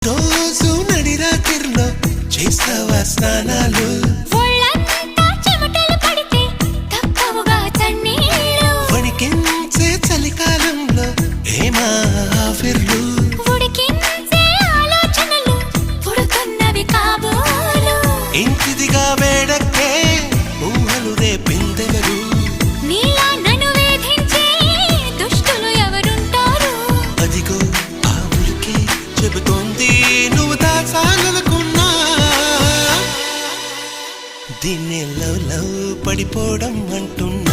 రోజు నడిరాత్రిలో చేస్తావా స్నానాలు వణికించే చలికాలంలో ఏమా ఆఫర్లు ఇంటిదిగా వేడక్కే ఊహలు రేపిందెవరు అదిగో ఆ ఊరికే చెబుతోంది నువ్వు దాచాలనుకున్నా దీన్ని లవ్ లవ్ పడిపోవడం అంటున్నా